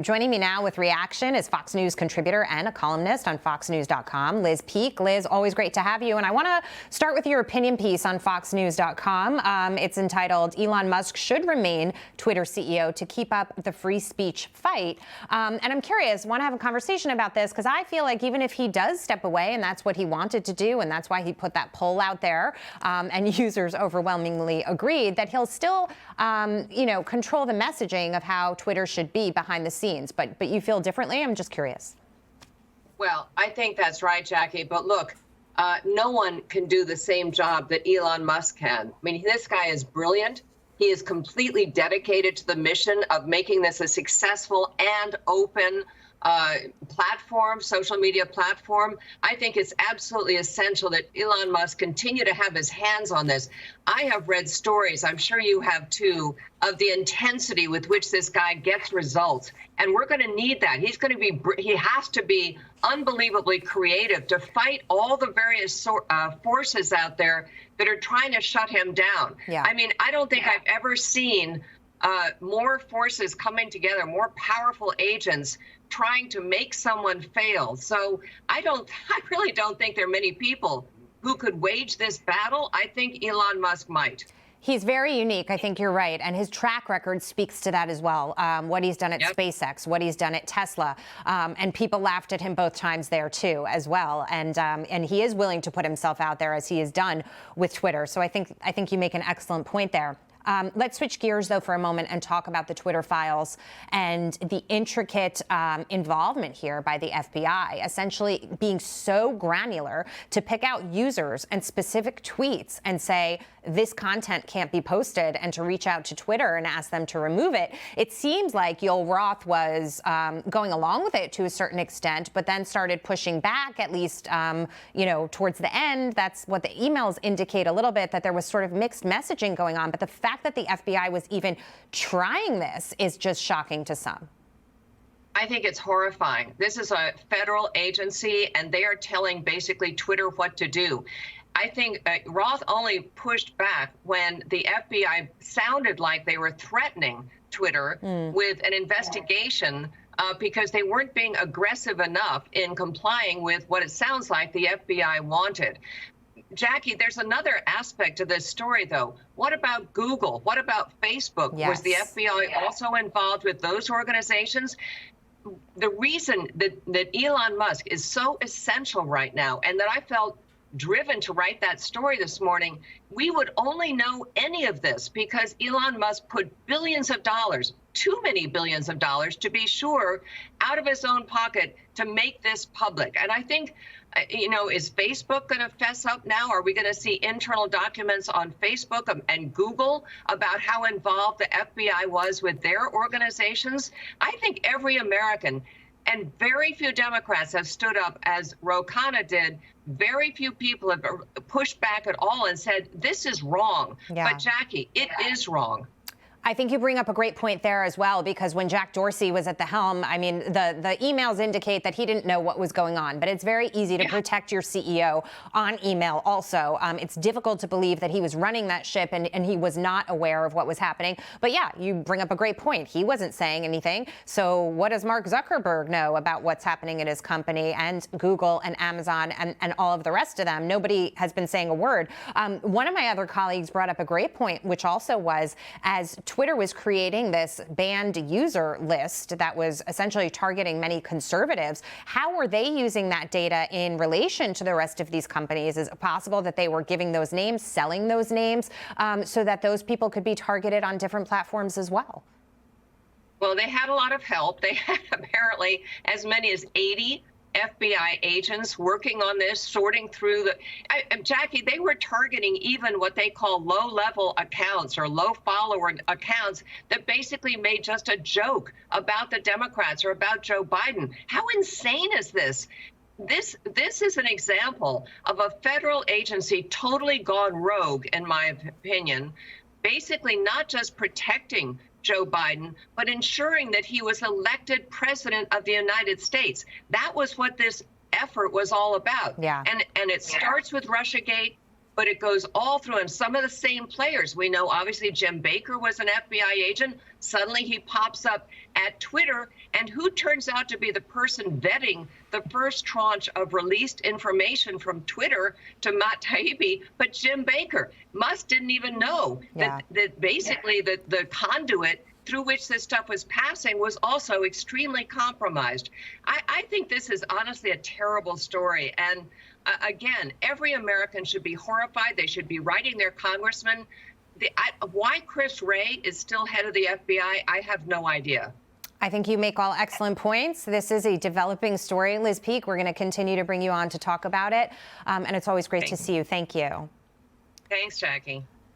Joining me now with reaction is Fox News contributor and a columnist on FoxNews.com, Liz Peek. Liz, always great to have you. And I want to start with your opinion piece on FoxNews.com. It's entitled, Elon Musk Should Remain Twitter CEO to Keep Up the Free Speech Fight. And I'm curious, want to have a conversation about this, because I feel like even if he does step away, and that's what he wanted to do, and that's why he put that poll out there, and users overwhelmingly agreed, that he'll still, control the messaging of how Twitter should be behind the scenes. But you feel differently? I'm just curious. Well, I think that's right, Jackie. But look, no one can do the same job that Elon Musk can. I mean, this guy is brilliant. He is completely dedicated to the mission of making this a successful and open platform, social media platform. I think it's absolutely essential that Elon Musk continue to have his hands on this. I have read stories, I'm sure you have too, of the intensity with which this guy gets results. And we're going to need that. He has to be unbelievably creative to fight all the various forces out there that are trying to shut him down. Yeah. I mean, I don't think I've ever seen more forces coming together, more powerful agents trying to make someone fail. So I really don't think there are many people who could wage this battle. I think Elon Musk might. He's very unique. I think you're right. And his track record speaks to that as well. What he's done at SpaceX, what he's done at Tesla. And people laughed at him both times there, too, as well. And he is willing to put himself out there, as he has done with Twitter. So I think you make an excellent point there. Let's switch gears, though, for a moment and talk about the Twitter files and the intricate involvement here by the FBI, essentially being so granular to pick out users and specific tweets and say, this content can't be posted, and to reach out to Twitter and ask them to remove it. It seems like Yoel Roth was going along with it to a certain extent, but then started pushing back, at least, towards the end. That's what the emails indicate a little bit, that there was sort of mixed messaging going on. But the fact that the FBI was even trying this is just shocking to some. I think it's horrifying. This is a federal agency, and they are telling basically Twitter what to do. I think Roth only pushed back when the FBI sounded like they were threatening Twitter with an investigation because they weren't being aggressive enough in complying with what it sounds like the FBI wanted. Jackie, there's another aspect to this story, though. What about Google? What about Facebook? Yes. Was the FBI also involved with those organizations? The reason that Elon Musk is so essential right now, and that I felt driven to write that story this morning, we would only know any of this because Elon Musk put billions of dollars, too many billions of dollars to be sure, out of his own pocket to make this public. And I think, is Facebook going to fess up now? Are we going to see internal documents on Facebook and Google about how involved the FBI was with their organizations? I think every American, and very few Democrats have stood up as Ro Khanna did. Very few people have pushed back at all and said, this is wrong. Yeah. But Jackie, it is wrong. I think you bring up a great point there as well, because when Jack Dorsey was at the helm, I mean, the emails indicate that he didn't know what was going on. But it's very easy to protect your CEO on email also. It's difficult to believe that he was running that ship and he was not aware of what was happening. But yeah, you bring up a great point. He wasn't saying anything. So what does Mark Zuckerberg know about what's happening at his company, and Google and Amazon and all of the rest of them? Nobody has been saying a word. One of my other colleagues brought up a great point, which also was, as Twitter was creating this banned user list that was essentially targeting many conservatives, how were they using that data in relation to the rest of these companies? Is it possible that they were giving those names, selling those names, so that those people could be targeted on different platforms as well? Well, they had a lot of help. They had apparently as many as 80 FBI agents working on this, sorting through Jackie, they were targeting even what they call low-level accounts or low-follower accounts that basically made just a joke about the Democrats or about Joe Biden. How insane is this? This is an example of a federal agency totally gone rogue, in my opinion, basically not just protecting Joe Biden, but ensuring that he was elected president of the United States. That was what this effort was all about. Yeah. And it starts with Russiagate. but it goes all through. And some of the same players, we know obviously Jim Baker was an FBI agent. Suddenly he pops up at Twitter. And who turns out to be the person vetting the first tranche of released information from Twitter to Matt Taibbi, but Jim Baker? Musk didn't even know that basically the conduit through which this stuff was passing was also extremely compromised. I think this is honestly a terrible story. And again, every American should be horrified. They should be writing their congressman. Why Chris Wray is still head of the FBI, I have no idea. I think you make all excellent points. This is a developing story, Liz Peek. We're going to continue to bring you on to talk about it. And it's always great to see you. Thank you. Thanks, Jackie.